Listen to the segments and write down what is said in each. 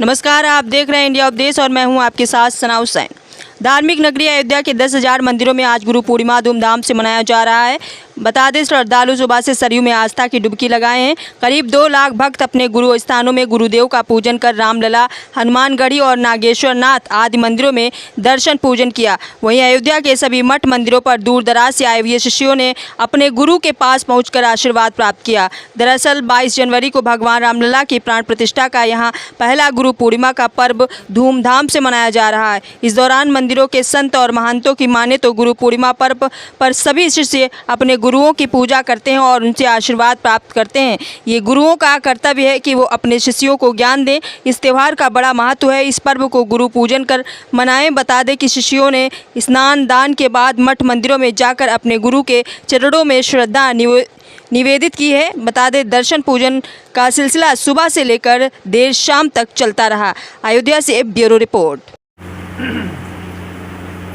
नमस्कार, आप देख रहे हैं इंडिया उपदेश और मैं हूं आपके साथ सना हुसैन। धार्मिक नगरी अयोध्या के 10,000 मंदिरों में आज गुरु पूर्णिमा धूमधाम से मनाया जा रहा है। बता दें, श्रद्धालु सुबह से सरयू में आस्था की डुबकी लगाए हैं। करीब 2 लाख भक्त अपने गुरु स्थानों में गुरुदेव का पूजन कर रामलला, हनुमानगढ़ी और नागेश्वर नाथ आदि मंदिरों में दर्शन पूजन किया। वहीं अयोध्या के सभी मठ मंदिरों पर दूर दराज से आए हुए शिष्यों ने अपने गुरु के पास पहुंचकर आशीर्वाद प्राप्त किया। दरअसल 22 जनवरी को भगवान रामलला की प्राण प्रतिष्ठा का यहाँ पहला गुरु पूर्णिमा का पर्व धूमधाम से मनाया जा रहा है। इस दौरान मंदिरों के संत और महंतों की माने तो गुरु पूर्णिमा पर्व पर सभी शिष्य अपने गुरुओं की पूजा करते हैं और उनसे आशीर्वाद प्राप्त करते हैं। ये गुरुओं का कर्तव्य है कि वो अपने शिष्यों को ज्ञान दें। इस त्यौहार का बड़ा महत्व है। इस पर्व को गुरु पूजन कर मनाएं। बता दें कि शिष्यों ने स्नान दान के बाद मठ मंदिरों में जाकर अपने गुरु के चरणों में श्रद्धा निवेदित की है। बता दें, दर्शन पूजन का सिलसिला सुबह से लेकर देर शाम तक चलता रहा। अयोध्या से ब्यूरो रिपोर्ट।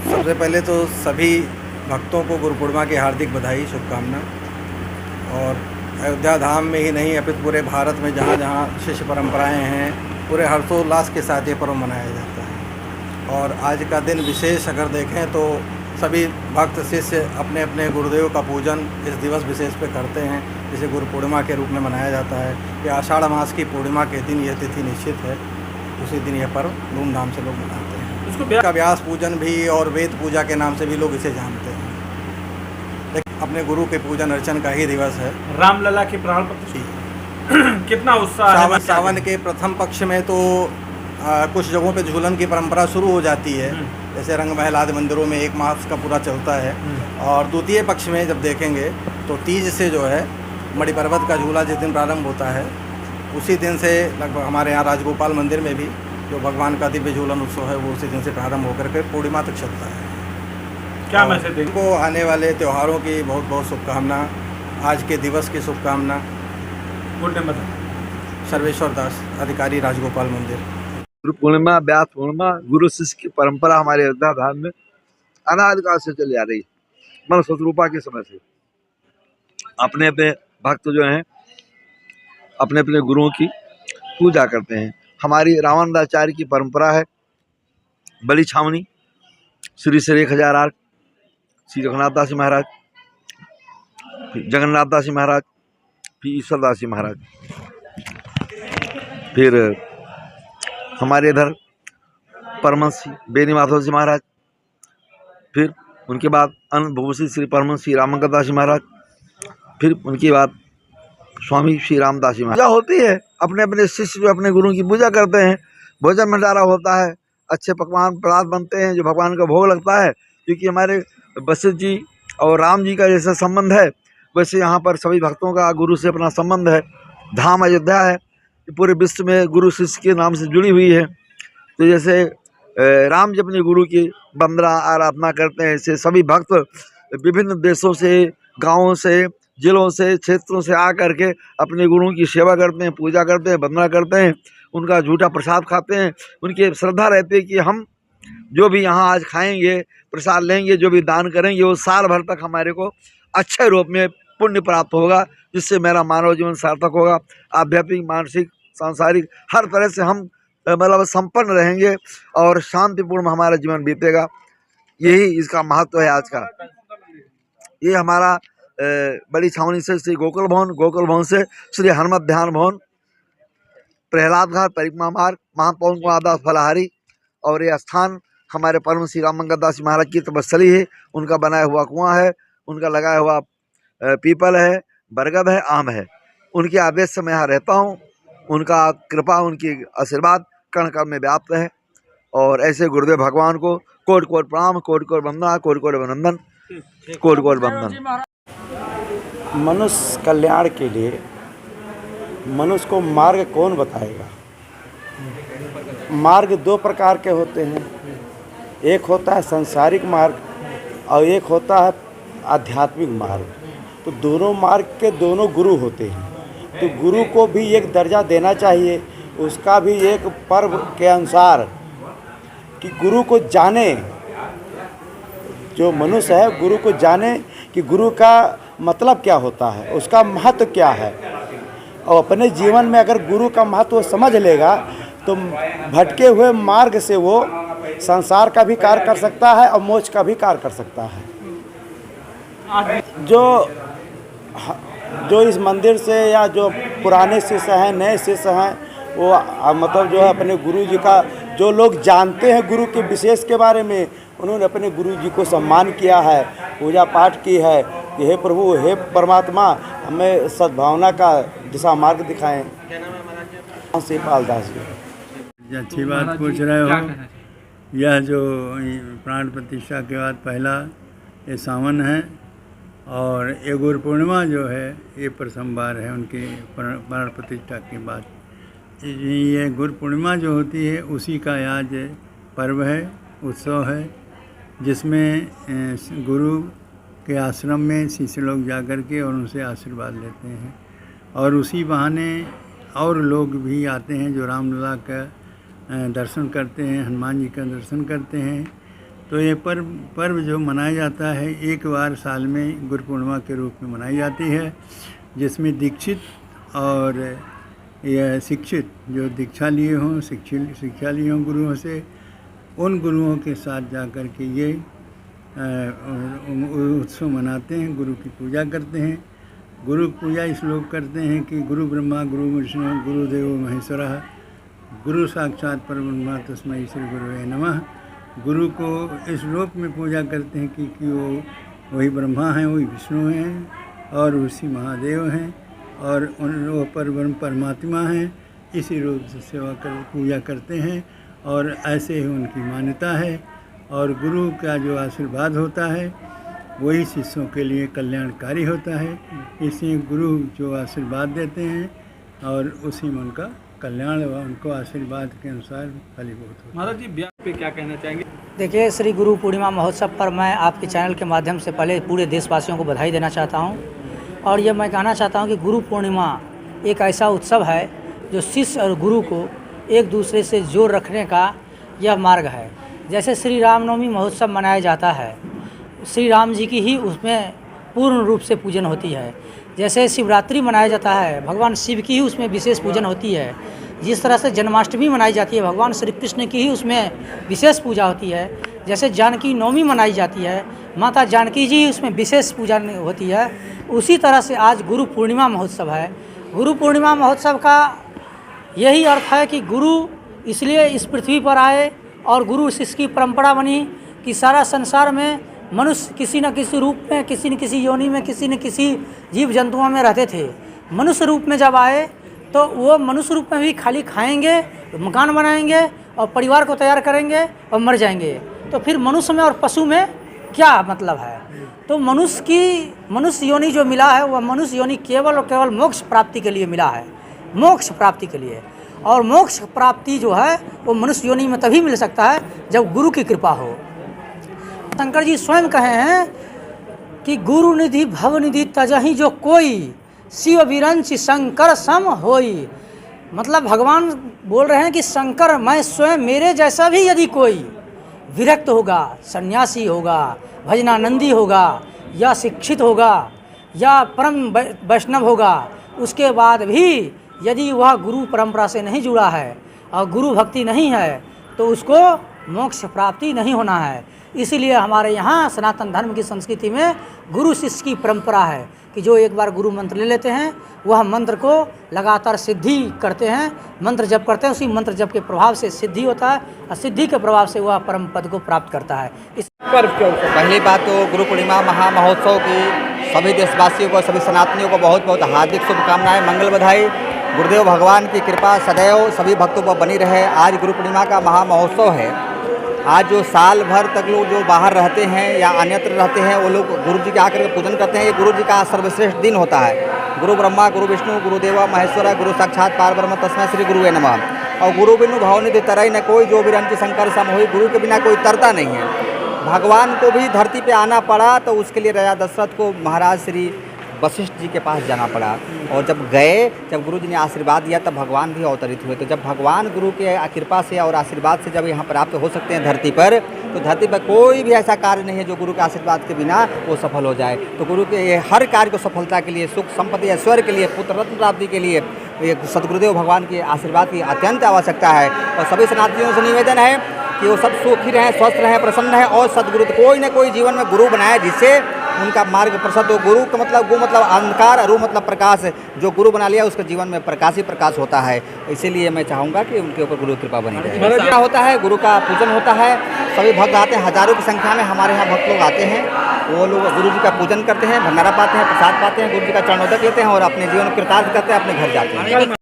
सबसे पहले तो सभी भक्तों को गुरु पूर्णिमा की हार्दिक बधाई, शुभकामना। और अयोध्या धाम में ही नहीं अपितु पूरे भारत में जहाँ जहाँ शिष्य परंपराएं हैं, पूरे हर्षोल्लास के साथ ये पर्व मनाया जाता है। और आज का दिन विशेष अगर देखें तो सभी भक्त शिष्य अपने अपने गुरुदेव का पूजन इस दिवस विशेष पे करते हैं, जिसे गुरु पूर्णिमा के रूप में मनाया जाता है। कि आषाढ़ मास की पूर्णिमा के दिन यह तिथि निश्चित है, उसी दिन यह पर्व धूमधाम से लोग मनाते हैं। उसको व्यास पूजन भी और वेद पूजा के नाम से भी लोग इसे जानते हैं। लेकिन अपने गुरु के पूजन अर्चन का ही दिवस है। रामलला की प्राण प्रतिष्ठा कितना उत्साह है। सावन के प्रथम पक्ष में तो कुछ जगहों पे झूलन की परंपरा शुरू हो जाती है, जैसे रंग महल आदि मंदिरों में 1 मास का पूरा चलता है। और द्वितीय पक्ष में जब देखेंगे तो तीज से जो है मणि पर्वत का झूला जिस दिन प्रारंभ होता है, उसी दिन से लगभग हमारे यहाँ राजगोपाल मंदिर में भी जो भगवान का दिव्य झूलन उत्सव है वो उसी दिन से प्रारंभ होकर के पूर्णिमा तक चलता है। क्या मैसेज दें? को आने वाले त्योहारों की बहुत बहुत शुभकामना। आज के दिवस की शुभकामना। सर्वेश्वर दास, अधिकारी, राजगोपाल मंदिर। गुरु पूर्णिमा, व्यास पूर्णिमा, गुरु शिष्य की परंपरा हमारे अयोध्या धाम में अनादिकाल से चली आ रही है। मन शत्रुपा के समय से अपने अपने भक्त जो हैं अपने अपने गुरुओं की पूजा करते हैं। हमारी रामानंदाचार्य की परंपरा है। बलि छावनी श्री 1008 श्री रघुनाथ दास जी महाराज, जगन्नाथ दास जी महाराज, फिर ईश्वर दास जी महाराज, फिर हमारे इधर परमहंस बेनी माधव जी महाराज, फिर उनके बाद अनुभूषी श्री परमहंस श्री रामंकर दास जी महाराज, फिर उनके बाद स्वामी श्री रामदास जी महाराज। पूजा होती है, अपने अपने शिष्य जो अपने गुरु की पूजा करते हैं। भोजन भंडारा होता है, अच्छे पकवान पदार्थ बनते हैं जो भगवान का भोग लगता है। क्योंकि हमारे वशिष्ठ जी और राम जी का जैसा संबंध है, वैसे यहाँ पर सभी भक्तों का गुरु से अपना संबंध है। धाम अयोध्या है, पूरे विश्व में गुरु शिष्य के नाम से जुड़ी हुई है। तो जैसे राम जी अपने गुरु की वंदना आराधना करते हैं, ऐसे सभी भक्त विभिन्न देशों से, गाँवों से, जिलों से, क्षेत्रों से आकर के अपने गुरुओं की सेवा करते हैं, पूजा करते हैं, वंदना करते हैं, उनका झूठा प्रसाद खाते हैं। उनकी श्रद्धा रहती है कि हम जो भी यहाँ आज खाएंगे, प्रसाद लेंगे, जो भी दान करेंगे, वो साल भर तक हमारे को अच्छे रूप में पुण्य प्राप्त होगा, जिससे मेरा मानव जीवन सार्थक होगा। आध्यात्मिक, मानसिक, सांसारिक हर तरह से हम मतलब संपन्न रहेंगे और शांतिपूर्ण हमारा जीवन बीतेगा। यही इसका महत्व है आज का। ये हमारा बड़ी छावनी से श्री गोकुल भवन, गोकुल भवन से श्री हनुमत ध्यान भवन, प्रहलाद घाट, परिक्रमा मार्ग, महापौन को आदास फलाहारी। और ये स्थान हमारे परम श्री रामंकर दास जी महाराज की तपस्थली है। उनका बनाया हुआ कुआं है, उनका लगाया हुआ पीपल है, बरगद है, आम है। उनके आदेश से मैं यहाँ रहता हूँ। उनका कृपा, उनकी आशीर्वाद कण कण में व्याप्त है। और ऐसे गुरुदेव भगवान को कोटि कोटि प्रणाम, कोटि कोटि वंदना, कोटि कोटि अभिनंदन, कोटि कोटि वंदन। मनुष्य कल्याण के लिए मनुष्य को मार्ग कौन बताएगा? मार्ग 2 प्रकार के होते हैं। एक होता है सांसारिक मार्ग और एक होता है आध्यात्मिक मार्ग। तो दोनों मार्ग के दोनों गुरु होते हैं। तो गुरु को भी एक दर्जा देना चाहिए, उसका भी एक पर्व के अनुसार कि गुरु को जाने, जो मनुष्य है गुरु को जाने कि गुरु का मतलब क्या होता है, उसका महत्व क्या है। और अपने जीवन में अगर गुरु का महत्व समझ लेगा तो भटके हुए मार्ग से वो संसार का भी कार्य कर सकता है और मोक्ष का भी कार्य कर सकता है। जो इस मंदिर से या जो पुराने शिष्य हैं, नए शिष्य हैं, वो मतलब जो है अपने गुरु जी का, जो लोग जानते हैं गुरु के विशेष के बारे में, उन्होंने अपने गुरु जी को सम्मान किया है, पूजा पाठ की है कि हे प्रभु, हे परमात्मा, हमें सद्भावना का दिशा मार्ग दिखाएं। शिवपाल दास जी। अच्छी बात पूछ रहे हो। यह जो प्राण प्रतिष्ठा के बाद पहला ये सावन है और ये गुरु पूर्णिमा जो है ये प्रथम बार है उनकी प्राण प्रतिष्ठा के बाद। ये गुरु पूर्णिमा जो होती है उसी का आज पर्व है, उत्सव है, जिसमें गुरु के आश्रम में शिष्य लोग जाकर के और उनसे आशीर्वाद लेते हैं और उसी बहाने और लोग भी आते हैं जो रामलला का दर्शन करते हैं, हनुमान जी का दर्शन करते हैं। तो ये पर्व जो मनाया जाता है एक बार साल में गुरु पूर्णिमा के रूप में मनाई जाती है, जिसमें दीक्षित और यह शिक्षित जो दीक्षा लिए हों, शिक्षा लिए हों गुरुओं से, उन गुरुओं के साथ जाकर के ये उत्सव मनाते हैं, गुरु की पूजा करते हैं। गुरु पूजा इस लोग करते हैं कि गुरु ब्रह्मा गुरु विष्णु गुरुदेव महेश्वरः, गुरु साक्षात परब्रह्म तस्मै श्री गुरुवे नमः। गुरु को इस रूप में पूजा करते हैं कि वो वही ब्रह्मा हैं, वही विष्णु हैं और उसी महादेव हैं और वो परब्रह्म परमात्मा हैं। इसी रूप से सेवा कर पूजा करते हैं और ऐसे ही उनकी मान्यता है। और गुरु का जो आशीर्वाद होता है वही शिष्यों के लिए कल्याणकारी होता है। इसलिए गुरु जो आशीर्वाद देते हैं और उसी में उनका कल्याण व उनको आशीर्वाद के अनुसार फलीभूत होता है। महाराज जी ब्याह पे क्या कहना चाहेंगे? देखिए, श्री गुरु पूर्णिमा महोत्सव पर मैं आपके चैनल के माध्यम से पहले पूरे देशवासियों को बधाई देना चाहता हूं और ये मैं कहना चाहता हूं कि गुरु पूर्णिमा एक ऐसा उत्सव है जो शिष्य और गुरु को एक दूसरे से जोड़ रखने का यह मार्ग है। जैसे श्री रामनवमी महोत्सव मनाया जाता है, श्री राम जी की ही उसमें पूर्ण रूप से पूजन होती है। जैसे शिवरात्रि मनाया जाता है, भगवान शिव की ही उसमें विशेष पूजन होती है। जिस तरह से जन्माष्टमी मनाई जाती है, भगवान श्री कृष्ण की ही उसमें विशेष पूजा होती है। जैसे जानकी नवमी मनाई जाती है, माता जानकी जी उसमें विशेष पूजा होती है। उसी तरह से आज गुरु पूर्णिमा महोत्सव है। गुरु पूर्णिमा महोत्सव का यही अर्थ है कि गुरु इसलिए इस पृथ्वी पर आए और गुरु शिष्य की परंपरा बनी कि सारा संसार में मनुष्य किसी न किसी रूप में, किसी न किसी योनि में, किसी न किसी जीव जंतुओं में रहते थे। मनुष्य रूप में जब आए तो वो मनुष्य रूप में भी खाली खाएंगे, मकान बनाएंगे और परिवार को तैयार करेंगे और मर जाएंगे। तो फिर मनुष्य में और पशु में क्या मतलब है? तो मनुष्य योनि जो मिला है वह मनुष्य योनि केवल और केवल मोक्ष प्राप्ति के लिए मिला है, मोक्ष प्राप्ति के लिए। और मोक्ष प्राप्ति जो है वो मनुष्य योनि में तभी मिल सकता है जब गुरु की कृपा हो। शंकर जी स्वयं कहे हैं कि गुरु निधि भव निधि तजहि जो कोई, शिव विरंच शंकर सम होई। मतलब भगवान बोल रहे हैं कि शंकर, मैं स्वयं, मेरे जैसा भी यदि कोई विरक्त होगा, सन्यासी होगा, भजनानंदी होगा या शिक्षित होगा या परम वैष्णव होगा, उसके बाद भी यदि वह गुरु परंपरा से नहीं जुड़ा है और गुरु भक्ति नहीं है तो उसको मोक्ष प्राप्ति नहीं होना है। इसीलिए हमारे यहाँ सनातन धर्म की संस्कृति में गुरु शिष्य की परंपरा है कि जो एक बार गुरु मंत्र ले लेते हैं वह मंत्र को लगातार सिद्धि करते हैं, मंत्र जप करते हैं, उसी मंत्र जप के प्रभाव से सिद्धि होता है और सिद्धि के प्रभाव से वह परम पद को प्राप्त करता है। इस पर्व के अवसर पहली बात तो गुरु पूर्णिमा महामहोत्सव की सभी देशवासियों को, सभी सनातनियों को बहुत बहुत हार्दिक शुभकामनाएं, मंगल बधाई। गुरुदेव भगवान की कृपा सदैव सभी भक्तों पर बनी रहे। आज गुरु पूर्णिमा का महामहोत्सव है। आज जो साल भर तक लोग जो बाहर रहते हैं या अन्यत्र रहते हैं वो लोग गुरु जी के आकर के पूजन करते हैं। ये गुरु जी का सर्वश्रेष्ठ दिन होता है। गुरु ब्रह्मा गुरु विष्णु गुरुदेव महेश्वरा गुरु साक्षात पारब्रह्म तस्मै श्री गुरुवे नमः। और गुरु बिनु भवनिधि तरई न कोई, जो विरंच शंकर सम होई। गुरु के बिना कोई तरता नहीं है। भगवान को भी धरती पे आना पड़ा तो उसके लिए राजा दशरथ को महाराज श्री वशिष्ठ जी के पास जाना पड़ा। और जब गए, जब गुरु जी ने आशीर्वाद दिया तब भगवान भी अवतरित हुए। तो जब भगवान गुरु के कृपा से और आशीर्वाद से जब यहाँ प्राप्त हो सकते हैं धरती पर, तो धरती पर कोई भी ऐसा कार्य नहीं है जो गुरु के आशीर्वाद के बिना वो सफल हो जाए। तो गुरु के ये हर कार्य को सफलता के लिए, सुख संपत्ति ऐश्वर्य के लिए, पुत्र रत्न प्राप्ति के लिए ये सदगुरुदेव भगवान के आशीर्वाद की अत्यंत आवश्यकता है। और सभी सनातनियों से निवेदन है कि वो सब सुखी रहें, स्वस्थ रहें, प्रसन्न रहें और सदगुरु कोई न कोई जीवन में गुरु बनाए जिससे उनका मार्ग प्रशस्त हो। गुरु का मतलब गु मतलब अंधकार, अरु मतलब प्रकाश। जो गुरु बना लिया उसके जीवन में प्रकाश ही प्रकाश होता है। इसीलिए मैं चाहूँगा कि उनके ऊपर गुरु कृपा बनी रहे। क्या होता है, गुरु का पूजन होता है, सभी भक्त आते हैं, हजारों की संख्या में हमारे यहाँ भक्त लोग आते हैं। वो लोग गुरु जी का पूजन करते हैं, भंडारा पाते हैं, प्रसाद पाते हैं, गुरु जी का चरणोदक लेते हैं और अपने जीवन में कृतार्थ करते हैं, अपने घर जाते हैं।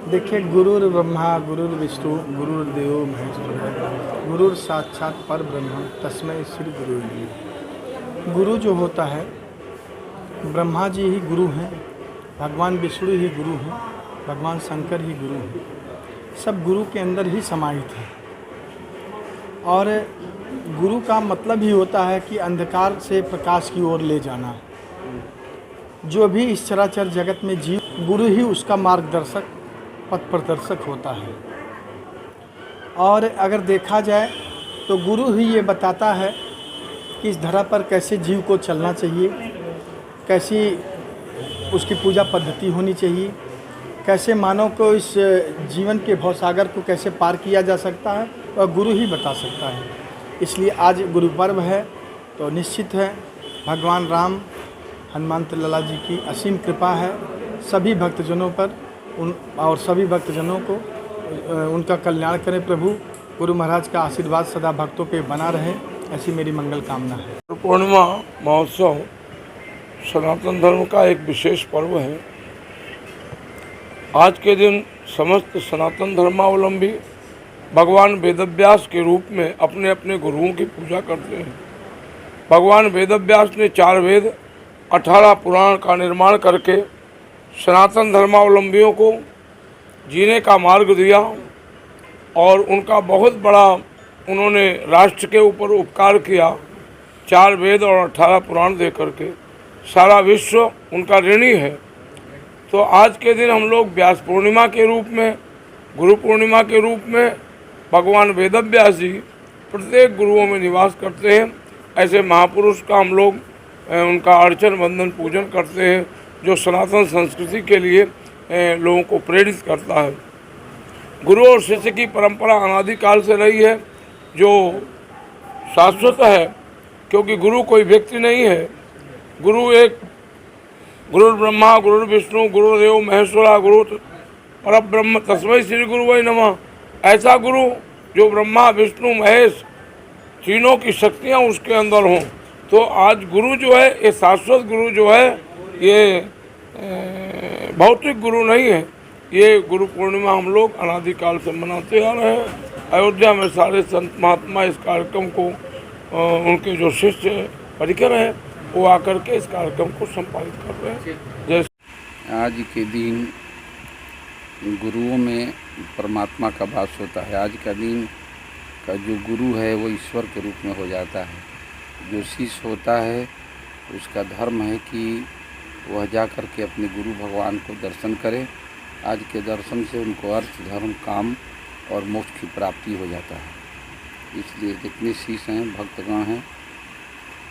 देखिए, गुरुर् ब्रह्मा गुरुर्विष्णु गुरुर्देवो महेश्वर गुरुर साक्षात पर ब्रह्म तस्मै श्री गुरु। गुरु जो होता है, ब्रह्मा जी ही गुरु हैं, भगवान विष्णु ही गुरु हैं, भगवान शंकर ही गुरु हैं। सब गुरु के अंदर ही समाहित है। और गुरु का मतलब ही होता है कि अंधकार से प्रकाश की ओर ले जाना। जो भी इस चराचर जगत में जीव, गुरु ही उसका मार्गदर्शक, पथ प्रदर्शक होता है। और अगर देखा जाए तो गुरु ही ये बताता है कि इस धरा पर कैसे जीव को चलना चाहिए, कैसी उसकी पूजा पद्धति होनी चाहिए, कैसे मानव को इस जीवन के भवसागर को कैसे पार किया जा सकता है, वह गुरु ही बता सकता है। इसलिए आज गुरु पर्व है तो निश्चित है भगवान राम, हनुमंत लाला जी की असीम कृपा है सभी भक्तजनों पर, और सभी भक्तजनों को उनका कल्याण करें प्रभु। गुरु महाराज का आशीर्वाद सदा भक्तों पे बना रहे, ऐसी मेरी मंगल कामना है। गुरु पूर्णिमा महोत्सव सनातन धर्म का एक विशेष पर्व है। आज के दिन समस्त सनातन धर्मावलंबी भगवान वेदव्यास के रूप में अपने अपने गुरुओं की पूजा करते हैं। भगवान वेदव्यास ने 4 वेद 18 पुराण का निर्माण करके सनातन धर्मावलंबियों को जीने का मार्ग दिया और उनका बहुत बड़ा उन्होंने राष्ट्र के ऊपर उपकार किया। 4 वेद और 18 पुराण दे करके सारा विश्व उनका ऋणी है। तो आज के दिन हम लोग व्यास पूर्णिमा के रूप में, गुरु पूर्णिमा के रूप में भगवान वेदव्यास जी प्रत्येक गुरुओं में निवास करते हैं। ऐसे महापुरुष का हम लोग उनका अर्चन वंदन पूजन करते हैं, जो सनातन संस्कृति के लिए लोगों को प्रेरित करता है। गुरु और शिष्य की परंपरा अनादिकाल से रही है, जो शाश्वत है, क्योंकि गुरु कोई व्यक्ति नहीं है। गुरु एक गुरु ब्रह्मा गुरु विष्णु गुरुदेव महेश्वरा गुरु परब्रह्म तस्मै श्री गुरु वै नमः। ऐसा गुरु जो ब्रह्मा विष्णु महेश तीनों की शक्तियाँ उसके अंदर हों। तो आज गुरु जो है, ये शाश्वत गुरु जो है, ये भौतिक गुरु नहीं है। ये गुरु पूर्णिमा हम लोग अनादिकाल से मनाते आ रहे हैं। अयोध्या में सारे संत महात्मा इस कार्यक्रम को, उनके जो शिष्य परिकर हैं, वो आकर के इस कार्यक्रम को संपादित कर रहे हैं। जैसे आज के दिन गुरुओं में परमात्मा का वास होता है। आज का दिन का जो गुरु है वो ईश्वर के रूप में हो जाता है। जो शिष्य होता है उसका धर्म है कि वह जा कर के अपने गुरु भगवान को दर्शन करे। आज के दर्शन से उनको अर्थ धर्म काम और मोक्ष की प्राप्ति हो जाता है। इसलिए जितने शिष्य हैं, भक्तगण हैं,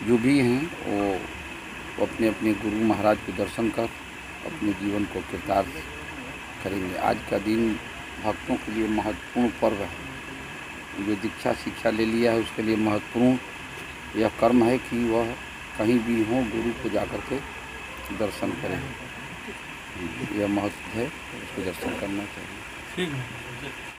जो भी हैं, वो अपने अपने गुरु महाराज को दर्शन कर अपने जीवन को कृतार्थ करेंगे। आज का दिन भक्तों के लिए महत्वपूर्ण पर्व है। जो दीक्षा शिक्षा ले लिया है उसके लिए महत्वपूर्ण यह कर्म है कि वह कहीं भी हो गुरु को जाकर के दर्शन करें। यह महत्व है, उसको दर्शन करना चाहिए। ठीक है।